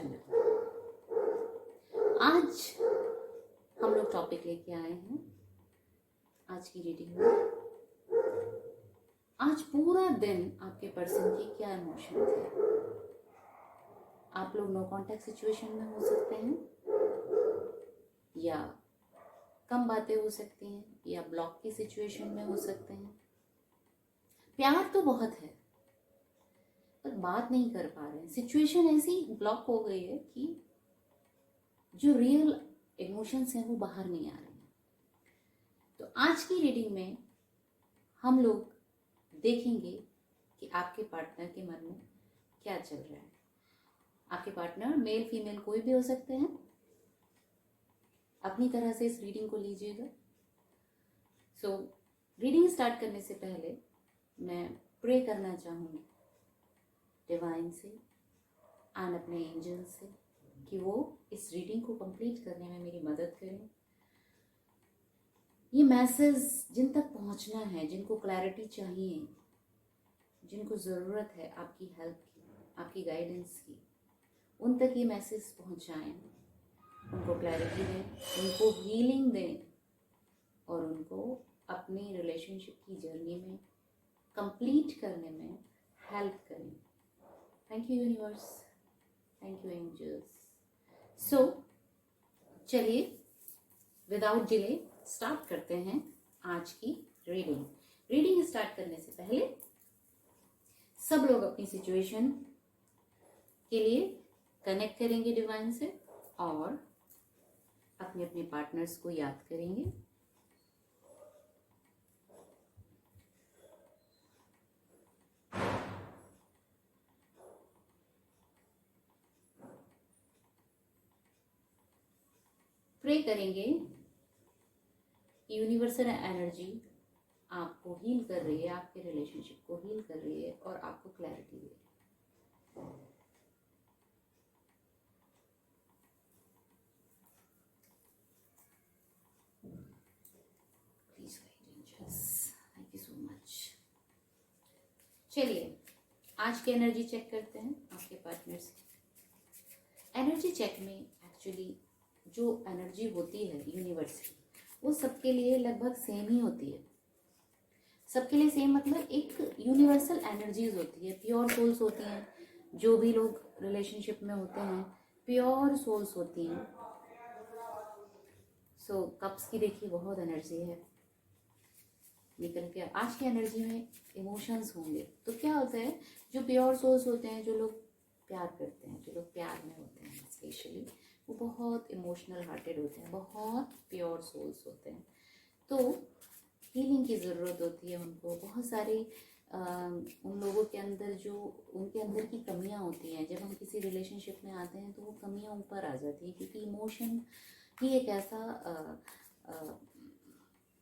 Channel. आज हम लोग टॉपिक लेके आए हैं आज की रीडिंग में। आज पूरा दिन आपके पर्सन के क्या इमोशन थे। आप लोग नो कांटेक्ट सिचुएशन में हो सकते हैं, या कम बातें हो सकती हैं, या ब्लॉक की सिचुएशन में हो सकते हैं। प्यार तो बहुत है पर बात नहीं कर पा रहे हैं। सिचुएशन ऐसी ब्लॉक हो गई है कि जो रियल इमोशंस हैं वो बाहर नहीं आ रहे हैं। तो आज की रीडिंग में हम लोग देखेंगे कि आपके पार्टनर के मन में क्या चल रहा है। आपके पार्टनर मेल फीमेल कोई भी हो सकते हैं। अपनी तरह से इस रीडिंग को लीजिएगा। सो रीडिंग स्टार्ट करने से पहले मैं प्रे करना चाहूँगी डिवाइन से एंड अपने एंजल से कि वो इस रीडिंग को कंप्लीट करने में मेरी मदद करें। ये मैसेज जिन तक पहुंचना है, जिनको क्लैरिटी चाहिए, जिनको ज़रूरत है आपकी हेल्प की, आपकी गाइडेंस की, उन तक ये मैसेज पहुंचाएं। उनको क्लैरिटी दें, उनको हीलिंग दें और उनको अपनी रिलेशनशिप की जर्नी में कंप्लीट करने में हेल्प करें। Thank you universe, thank you angels. So चलिए विदाउट डिले स्टार्ट करते हैं आज की रीडिंग। रीडिंग स्टार्ट करने से पहले सब लोग अपनी सिचुएशन के लिए कनेक्ट करेंगे डिवाइन से और अपने अपने पार्टनर्स को याद करेंगे। प्रे करेंगे यूनिवर्सल एनर्जी आपको हील कर रही है, आपके रिलेशनशिप को हील कर रही है और आपको क्लैरिटी दे रही है। Please thank you so much. चलिए आज की एनर्जी चेक करते हैं आपके पार्टनर्स की। एनर्जी चेक में एक्चुअली जो एनर्जी होती है यूनिवर्स की, वो सबके लिए लगभग सेम ही होती है। सबके लिए सेम मतलब एक यूनिवर्सल एनर्जीज होती है, प्योर सोल्स होती हैं। जो भी लोग रिलेशनशिप में होते हैं प्योर सोल्स होती हैं। सो कप्स की देखिए बहुत एनर्जी है निकल के। आज की एनर्जी में इमोशंस होंगे। तो क्या होता है, जो प्योर सोल्स होते हैं, जो लोग प्यार करते हैं, जो लोग प्यार में होते हैं स्पेशली, वो बहुत इमोशनल हार्टेड होते हैं, बहुत प्योर सोल्स होते हैं। तो हीलिंग की ज़रूरत होती है उनको। बहुत सारी उन लोगों के अंदर जो उनके अंदर की कमियां होती हैं, जब हम किसी रिलेशनशिप में आते हैं तो वो कमियां ऊपर आ जाती हैं, क्योंकि इमोशन ही एक ऐसा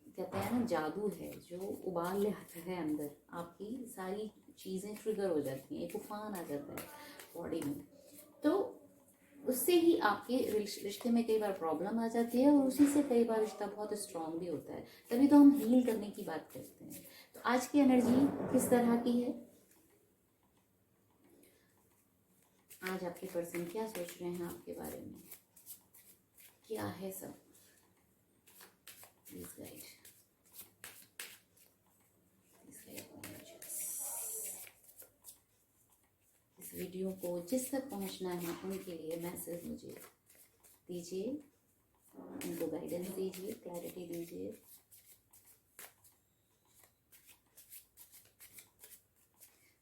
कहते हैं ना जादू है जो उबाल ले आता है अंदर। आपकी सारी चीज़ें ट्रिगर हो जाती हैं, एक उफान आ जाता है बॉडी में। तो उससे ही आपके रिश्ते में कई बार प्रॉब्लम आ जाती है और उसी से कई बार रिश्ता बहुत स्ट्रांग भी होता है। तभी तो हम हील करने की बात करते हैं। तो आज की एनर्जी किस तरह की है, आज आपके पर्सन क्या सोच रहे हैं आपके बारे में, क्या है सब, प्लीज गाइड। इस वीडियो को जिस तक पहुंचना है उनके लिए मैसेज मुझे दीजिए, उनको गाइडेंस दीजिए, क्लैरिटी दीजिए।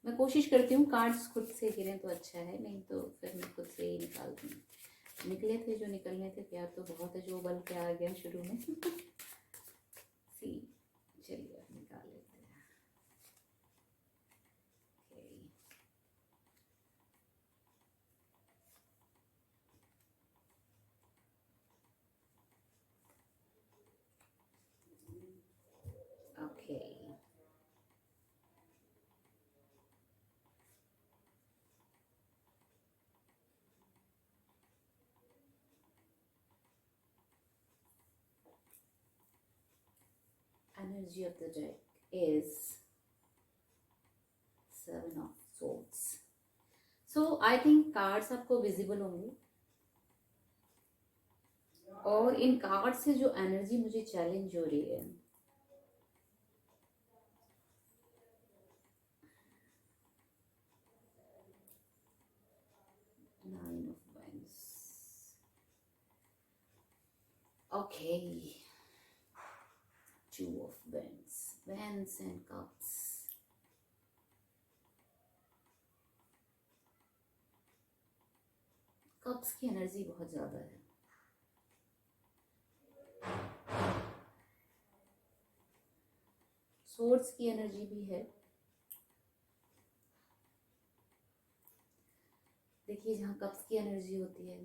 मैं कोशिश करती हूँ कार्ड्स खुद से गिरें तो अच्छा है, नहीं तो फिर मैं खुद से ही निकालती हूँ। निकले थे जो निकलने थे, प्यार तो बहुत है जो उबल के आ गया शुरू में। सी चलिए अब निकाल लेते हैं। Okay energy of the deck is 7 of Swords. So I think cards आपको विजिबल होंगे, और इन कार्ड से जो एनर्जी मुझे चैलेंज हो रही है, nine of wands, okay, two of wands, wands and cups. Cups की एनर्जी बहुत ज्यादा है, सोर्ड्स की एनर्जी भी है। देखिए, जहाँ कप्स की एनर्जी होती है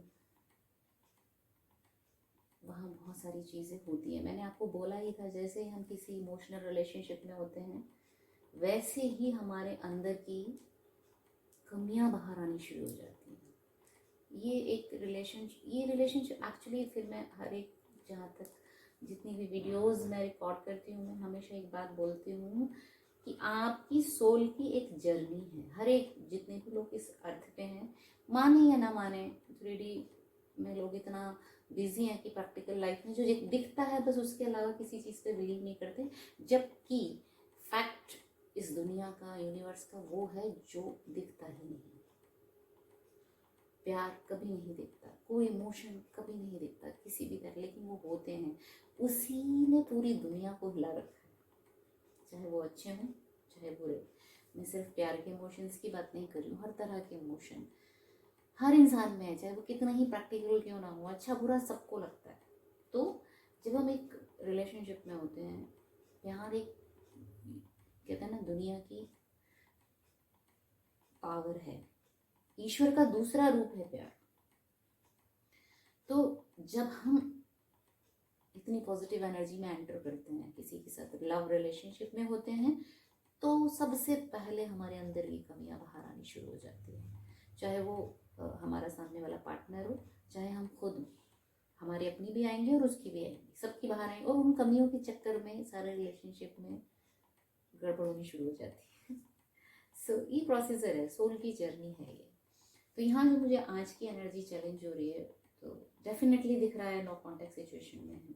वहाँ बहुत सारी चीज़ें होती हैं। मैंने आपको बोला ही था, जैसे हम किसी इमोशनल रिलेशनशिप में होते हैं वैसे ही हमारे अंदर की कमियाँ बाहर आनी शुरू हो जाती हैं। ये रिलेशनशिप एक्चुअली, फिर मैं हर एक, जहाँ तक जितनी भी वीडियोस मैं रिकॉर्ड करती हूँ, मैं हमेशा एक बात बोलती हूँ कि आपकी सोल की एक जर्नी है। हर एक, जितने भी लोग इस अर्थ पे हैं, माने या ना माने, 3D में लोग इतना बिजी हैं कि प्रैक्टिकल लाइफ में जो दिखता है बस उसके अलावा किसी चीज़ पे बिलीव नहीं करते, जबकि फैक्ट इस दुनिया का, यूनिवर्स का वो है जो दिखता ही नहीं। प्यार कभी नहीं दिखता, कोई इमोशन कभी नहीं दिखता किसी भी तरह, लेकिन वो होते हैं। उसी ने पूरी दुनिया को हिला रखा है, चाहे वो अच्छे हों चाहे बुरे। मैं सिर्फ प्यार के इमोशंस की बात नहीं कर रही हूँ, हर तरह के इमोशन हर इंसान में है, चाहे वो कितना ही प्रैक्टिकल क्यों ना हो, अच्छा बुरा सबको लगता है। तो जब हम एक रिलेशनशिप में होते हैं, प्यार एक, कहते हैं ना, दुनिया की पावर है, ईश्वर का दूसरा रूप है प्यार। तो जब हम इतनी पॉजिटिव एनर्जी में एंटर करते हैं, किसी के साथ लव रिलेशनशिप में होते हैं, तो सबसे पहले हमारे अंदर की कमियां बाहर आनी शुरू हो जाती है। चाहे वो हमारा सामने वाला पार्टनर हो, चाहे हम खुद हो, हमारी अपनी भी आएंगी और उसकी भी आएंगी, सबकी बाहर आएंगी, और उन कमियों के चक्कर में सारे रिलेशनशिप में गड़बड़ होनी शुरू हो जाती है। सो ये प्रोसीजर है, सोल की जर्नी है ये। तो यहाँ जो मुझे आज की एनर्जी चैलेंज हो रही है, तो डेफिनेटली दिख रहा है नो कॉन्टेक्ट सिचुएशन में है।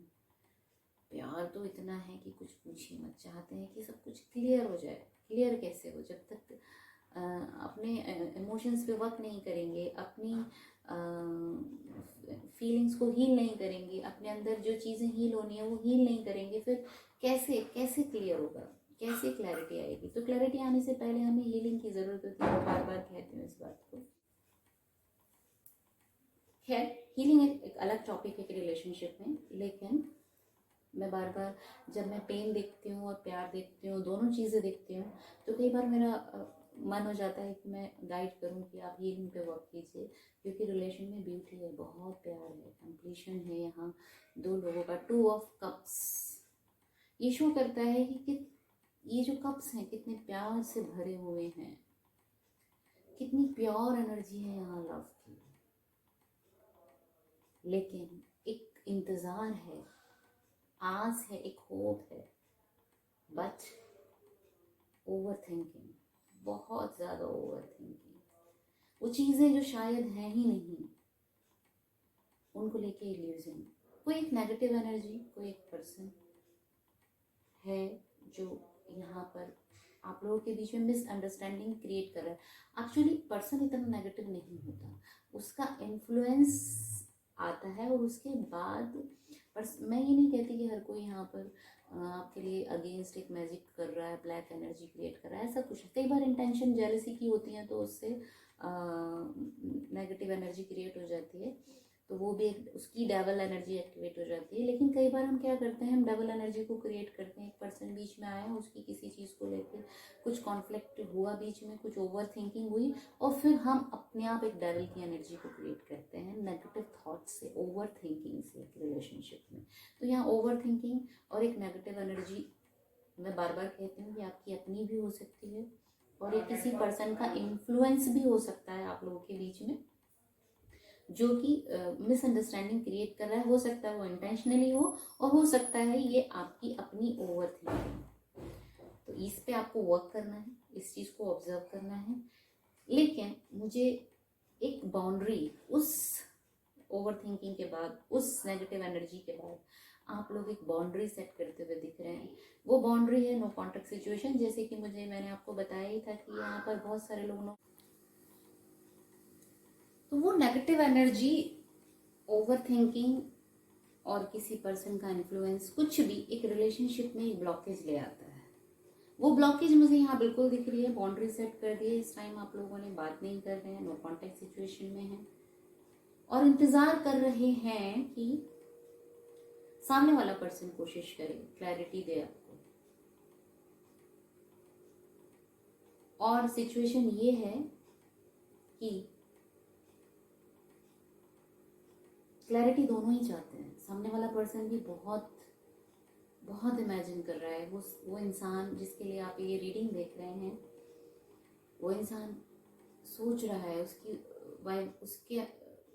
प्यार तो इतना है कि कुछ पूछिए मत, चाहते हैं कि सब कुछ क्लियर हो जाए। क्लियर कैसे हो? जब तक अपने इमोशंस पे वर्क नहीं करेंगे, अपनी फीलिंग्स को हील नहीं करेंगे, अपने अंदर जो चीज़ें हील होनी है वो हील नहीं करेंगे, फिर कैसे कैसे क्लियर होगा, कैसे क्लैरिटी आएगी? तो क्लैरिटी आने से पहले हमें हीलिंग की ज़रूरत होती है, बार बार कहती हूँ इस बात को। खैर, हीलिंग एक अलग टॉपिक है कि रिलेशनशिप में, लेकिन मैं बार बार, जब मैं पेन देखती हूँ और प्यार देखती हूँ, दोनों चीज़ें देखती हूँ, तो कई बार मेरा मन हो जाता है कि मैं गाइड करूँ कि आप हीलिंग पे वर्क कीजिए, क्योंकि रिलेशन में ब्यूटी है, बहुत प्यार है, कंप्लीशन है। यहाँ दो लोगों का, 2 ऑफ कप्स, ये शो करता है कि ये जो कप्स हैं कितने प्यार से भरे हुए हैं, कितनी प्योर एनर्जी है यहाँ लव की। लेकिन एक इंतज़ार है, आस है, एक होप है, बट ओवर थिंकिंग, बहुत ज़्यादा ओवर थिंकिंग, वो चीज़ें जो शायद हैं ही नहीं, उनको लेके इल्यूजन। कोई एक नेगेटिव एनर्जी, कोई एक पर्सन है जो यहाँ पर आप लोगों के बीच में मिसअंडरस्टैंडिंग क्रिएट कर रहा है। एक्चुअली पर्सन इतना नेगेटिव नहीं होता, उसका इन्फ्लुएंस आता है, और उसके बाद मैं ये नहीं कहती कि हर कोई यहाँ पर आपके लिए अगेंस्ट एक मैजिक कर रहा है, ब्लैक एनर्जी क्रिएट कर रहा है, ऐसा कुछ। कई बार इंटेंशन जेलसी की होती है, तो उससे नेगेटिव एनर्जी क्रिएट हो जाती है, तो वो भी एक, उसकी डबल एनर्जी एक्टिवेट हो जाती है। लेकिन कई बार हम क्या करते हैं, हम डबल एनर्जी को क्रिएट करते हैं। एक पर्सन बीच में आया, उसकी किसी चीज़ को लेकर कुछ कॉन्फ्लिक्ट हुआ बीच में, कुछ ओवर थिंकिंग हुई, और फिर हम अपने आप एक डबल की एनर्जी को क्रिएट करते हैं नेगेटिव थॉट से, ओवर थिंकिंग से रिलेशनशिप में। तो यहाँ ओवर थिंकिंग और एक नेगेटिव एनर्जी, मैं बार बार कहती हूँ कि आपकी अपनी भी हो सकती है, और एक किसी पर्सन का इन्फ्लुएंस भी हो सकता है आप लोगों के बीच में, जो कि मिसअंडरस्टैंडिंग क्रिएट कर रहा है। हो सकता है वो इंटेंशनली हो, और हो सकता है ये आपकी अपनी ओवर थिंकिंग। तो इस पे आपको वर्क करना है, इस चीज़ को ऑब्जर्व करना है, लेकिन मुझे एक बाउंड्री, उस ओवर थिंकिंग के बाद, उस नेगेटिव एनर्जी के बाद आप लोग एक बाउंड्री सेट करते हुए दिख रहे हैं। वो बाउंड्री है नो कॉन्टैक्ट सिचुएशन। जैसे कि मैंने आपको बताया ही था कि यहाँ पर बहुत सारे लोग तो वो नेगेटिव एनर्जी, ओवर थिंकिंग और किसी पर्सन का इन्फ्लुएंस, कुछ भी एक रिलेशनशिप में एक ब्लॉकेज ले आता है। वो ब्लॉकेज मुझे यहाँ बिल्कुल दिख रही है। बाउंड्री सेट कर दी है, इस टाइम आप लोगों ने बात नहीं कर रहे हैं, नो कॉन्टैक्ट सिचुएशन में है और इंतजार कर रहे हैं कि सामने वाला पर्सन कोशिश करे, क्लैरिटी दे आपको। और सिचुएशन ये है कि क्लैरिटी दोनों ही चाहते हैं। सामने वाला पर्सन भी बहुत बहुत इमेजिन कर रहा है। वो इंसान जिसके लिए आप ये रीडिंग देख रहे हैं, वो इंसान सोच रहा है, उसके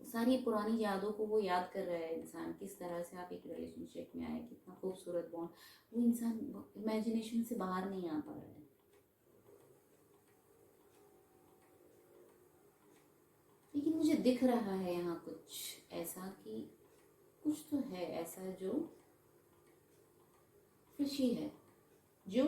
सारी पुरानी यादों को वो याद कर रहा है। इंसान किस तरह से आप एक रिलेशनशिप में आए, कितना खूबसूरत बॉन्ड, वो इंसान इमेजिनेशन से बाहर नहीं आ पा रहा है। लेकिन मुझे दिख रहा है यहाँ कुछ ऐसा कि कुछ तो है ऐसा जो फिशी है, जो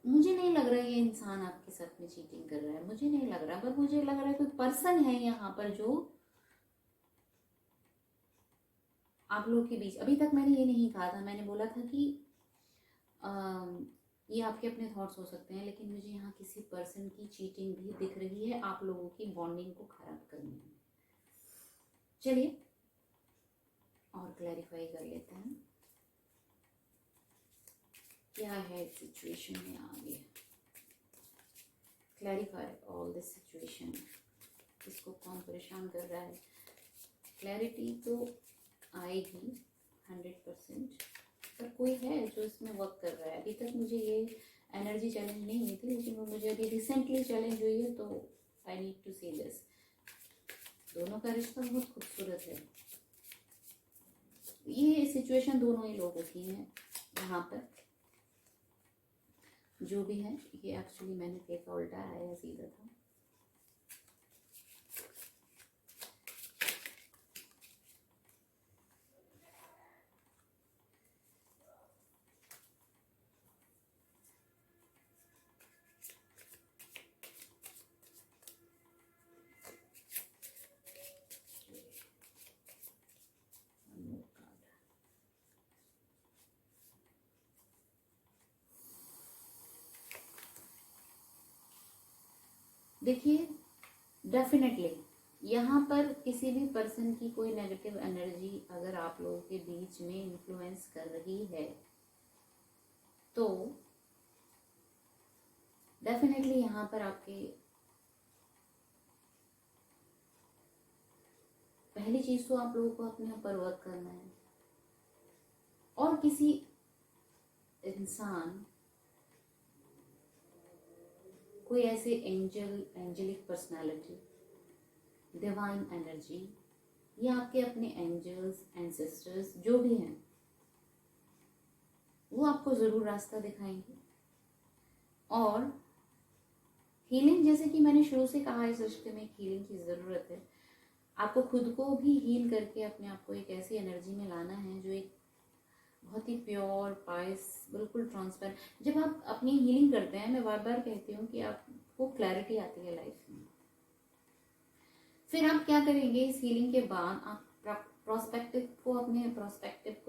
मुझे नहीं लग रहा है ये इंसान आपके साथ में चीटिंग कर रहा है, मुझे नहीं लग रहा, पर मुझे लग रहा है कोई पर्सन है यहाँ पर जो आप लोग के बीच। अभी तक मैंने ये नहीं कहा था, मैंने बोला था कि ये आपके अपने थॉट्स हो सकते हैं, लेकिन मुझे यहाँ किसी पर्सन की चीटिंग भी दिख रही है आप लोगों की बॉन्डिंग को खराब करने में। चलिए और क्लैरिफाई कर लेते हैं क्या है सिचुएशन में आगे। क्लैरिफाई ऑल दिस सिचुएशन, इसको कौन परेशान कर रहा है। क्लैरिटी तो आएगी 100%, पर कोई है जो इसमें वर्क कर रहा है। अभी तक मुझे ये एनर्जी चैलेंज नहीं हुई थी, लेकिन वो मुझे अभी रिसेंटली चैलेंज हुई है, तो I need to see this. दोनों का रिश्ता बहुत खूबसूरत है। ये सिचुएशन दोनों ही लोगों की है यहाँ पर, जो भी है। ये एक्चुअली मैंने देखा उल्टा आया सीधा था। देखिए, डेफिनेटली यहाँ पर किसी भी पर्सन की कोई नेगेटिव एनर्जी अगर आप लोगों के बीच में इन्फ्लुएंस कर रही है, तो डेफिनेटली यहाँ पर आपके पहली चीज तो आप लोगों को अपने ऊपर वर्क करना है। और किसी इंसान, कोई ऐसे एंजलिक पर्सनालिटी, डिवाइन एनर्जी, या आपके अपने एंजल्स, एंसेस्टर्स जो भी हैं, वो आपको ज़रूर रास्ता दिखाएंगे। और हीलिंग, जैसे कि मैंने शुरू से कहा, इस रिश्ते में हीलिंग की ज़रूरत है। आपको खुद को भी हील करके अपने आप को एक ऐसी एनर्जी में लाना है जो एक बहुत ही प्योर, पाइस, बिल्कुल ट्रांसपेरेंट। जब आप अपनी हीलिंग करते हैं, मैं बार बार कहती हूँ कि आपको क्लैरिटी आती है लाइफ में। फिर आप क्या करेंगे, इस हीलिंग के बाद आप प्रोस्पेक्टिव को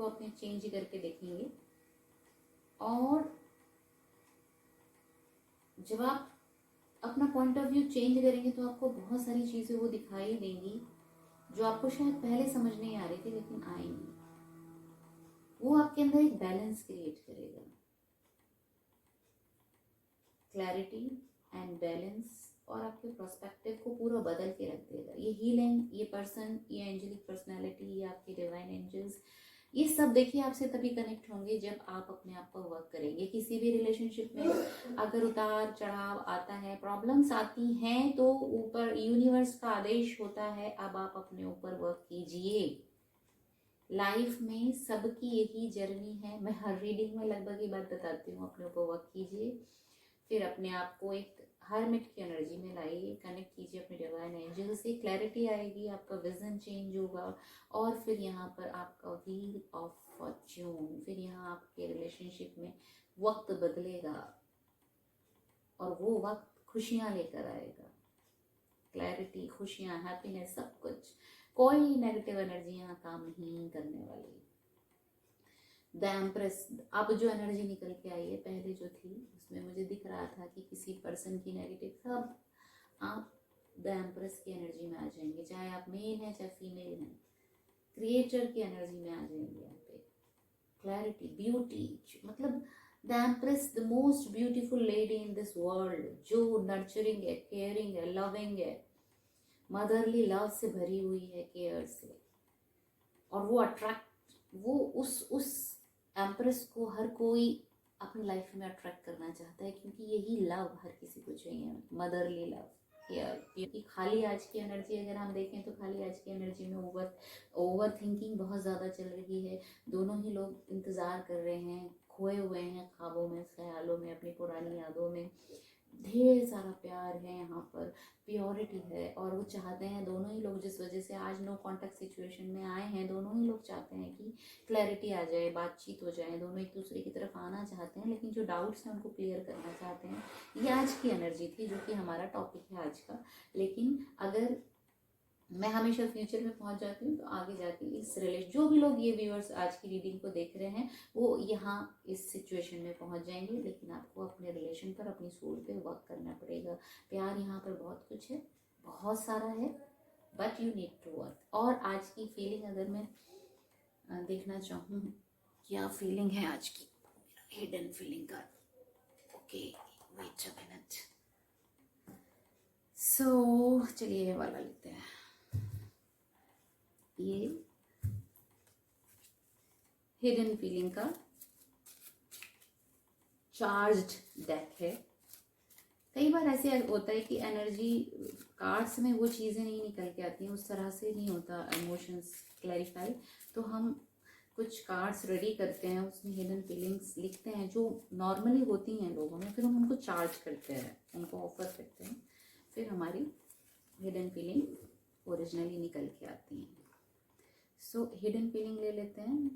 अपने चेंज करके देखेंगे। और जब आप अपना पॉइंट ऑफ व्यू चेंज करेंगे तो आपको बहुत सारी चीज़ें वो दिखाई देंगी जो आपको शायद पहले समझ नहीं आ रही थी, लेकिन आएंगी। वो आपके अंदर एक बैलेंस क्रिएट करेगा। क्लैरिटी एंड बैलेंस, और आपके पर्सपेक्टिव को पूरा बदल के रख देगा। ये हीलिंग, ये पर्सन, ये एंजलिक पर्सनालिटी, ये आपके डिवाइन एंजल्स, ये सब देखिए आपसे तभी कनेक्ट होंगे जब आप अपने आप पर वर्क करेंगे। किसी भी रिलेशनशिप में अगर उतार चढ़ाव आता है, प्रॉब्लम्स आती हैं, तो ऊपर यूनिवर्स का आदेश होता है, अब आप अपने ऊपर वर्क कीजिए। लाइफ में सबकी यही जर्नी है। मैं हर रीडिंग में लगभग ये बात बताती हूँ, अपने ऊपर वर्क कीजिए। फिर अपने आप को एक हर्मिट की एनर्जी में लाइए, कनेक्ट कीजिए अपने डिवाइन एंजल से, क्लैरिटी आएगी, आपका विजन चेंज होगा। और फिर यहाँ पर आपका व्हील ऑफ फॉर्च्यून, फिर यहाँ आपके रिलेशनशिप में वक्त बदलेगा और वो वक्त खुशियाँ लेकर आएगा, क्लैरिटी, खुशियाँ, हैप्पीनेस, सब कुछ। कोई नेगेटिव एनर्जी यहाँ काम नहीं करने वाली। द एम्प्रेस, अब जो एनर्जी निकल के आई है, पहले जो थी उसमें मुझे दिख रहा था कि किसी पर्सन की नेगेटिव, सब आप द एम्प्रेस की एनर्जी में आ जाएंगे, चाहे आप मेल हैं चाहे फीमेल हैं, क्रिएटर की एनर्जी में आ जाएंगे। यहाँ पे क्लैरिटी, ब्यूटी, मतलब the empress, the most beautiful lady in this world, जो नर्चरिंग है, केयरिंग है, लविंग है, मदरली लव से भरी हुई है, केयर से। और वो अट्रैक्ट, वो उस एम्प्रेस को हर कोई अपनी लाइफ में अट्रैक्ट करना चाहता है, क्योंकि यही लव हर किसी को चाहिए, मदरली लव, केयर। क्योंकि खाली आज की एनर्जी अगर हम देखें तो खाली आज की एनर्जी में ओवर थिंकिंग बहुत ज़्यादा चल रही है। दोनों ही लोग इंतज़ार कर रहे हैं, खोए हुए हैं ख्वाबों में, ख्यालों में, अपनी पुरानी यादों में। ढेर सारा प्यार है यहाँ पर, प्योरिटी है, और वो चाहते हैं दोनों ही लोग, जिस वजह से आज नो कॉन्टैक्ट सिचुएशन में आए हैं, दोनों ही लोग चाहते हैं कि क्लैरिटी आ जाए, बातचीत हो जाए, दोनों एक दूसरे की तरफ आना चाहते हैं, लेकिन जो डाउट्स हैं उनको क्लियर करना चाहते हैं। ये आज की एनर्जी थी, जो कि हमारा टॉपिक है आज का। लेकिन अगर मैं हमेशा फ्यूचर में पहुंच जाती हूँ, तो आगे जाके इस रिलेशन, जो भी लोग ये व्यूअर्स आज की रीडिंग को देख रहे हैं, वो यहाँ इस सिचुएशन में पहुंच जाएंगे। लेकिन आपको अपने रिलेशन पर, अपनी सोल पे वर्क करना पड़ेगा। प्यार यहाँ पर बहुत कुछ है, बहुत सारा है, but you need to work. और आज की फीलिंग अगर मैं देखना चाहूँ, क्या फीलिंग है आज की, हिडन फीलिंग का। Okay, wait a minute. So चलिए ये वाला लेते हैं। ये हिडन फीलिंग का चार्ज्ड डेक है। कई बार ऐसे होता है कि एनर्जी कार्ड्स में वो चीज़ें नहीं निकल के आती हैं, उस तरह से नहीं होता इमोशंस क्लैरिफाई। तो हम कुछ कार्ड्स रेडी करते हैं, उसमें हिडन फीलिंग्स लिखते हैं जो नॉर्मली होती हैं लोगों में, फिर हम उनको चार्ज करते हैं, उनको ऑफर करते हैं, फिर हमारी हिडन फीलिंग ओरिजिनली निकल के आती हैं। सो हिडन फीलिंग ले लेते हैं,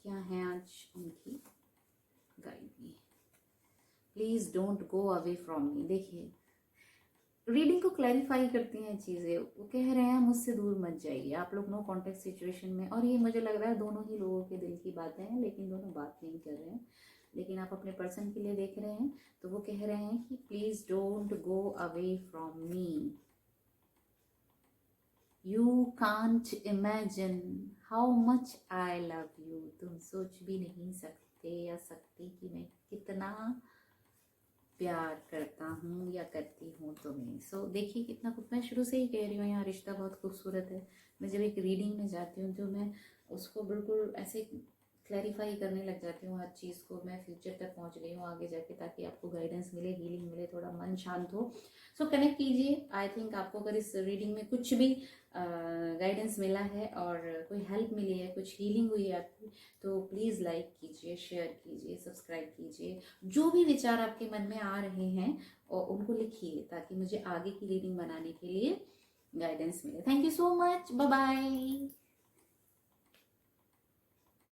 क्या है आज उनकी गाइड में। Please don't go away from me. देखिए, रीडिंग को क्लैरिफाई करती हैं चीज़ें, वो कह रहे हैं मुझसे दूर मत जाइए, आप लोग नो कॉन्टेक्ट सिचुएशन में। और ये मुझे लग रहा है दोनों ही लोगों के दिल की बातें हैं, लेकिन दोनों बात नहीं कर रहे हैं। लेकिन आप अपने पर्सन के लिए देख रहे हैं, तो वो कह रहे हैं कि please don't go away from me. You can't imagine how much I love you. तुम सोच भी नहीं सकते या सकती कि मैं कितना प्यार करता हूँ या करती हूँ तुम्हें। सो देखिए कितना कुछ, मैं शुरू से ही कह रही हूँ, यहाँ रिश्ता बहुत खूबसूरत है। मैं जब एक रीडिंग में जाती हूँ तो मैं उसको बिल्कुल ऐसे क्लैरिफाई करने लग जाती हूँ, हर चीज़ को। मैं फ्यूचर तक पहुँच गई हूँ आगे जाके, ताकि आपको गाइडेंस मिले, हीलिंग मिले, थोड़ा मन शांत हो। सो कनेक्ट कीजिए। आई थिंक आपको अगर इस रीडिंग में कुछ भी गाइडेंस मिला है और कोई हेल्प मिली है, कुछ हीलिंग हुई है आपकी, तो प्लीज़ लाइक कीजिए, शेयर कीजिए, सब्सक्राइब कीजिए। जो भी विचार आपके मन में आ रहे हैं और उनको लिखिए, ताकि मुझे आगे की रीडिंग बनाने के लिए गाइडेंस मिले। Thank you so much, bye bye.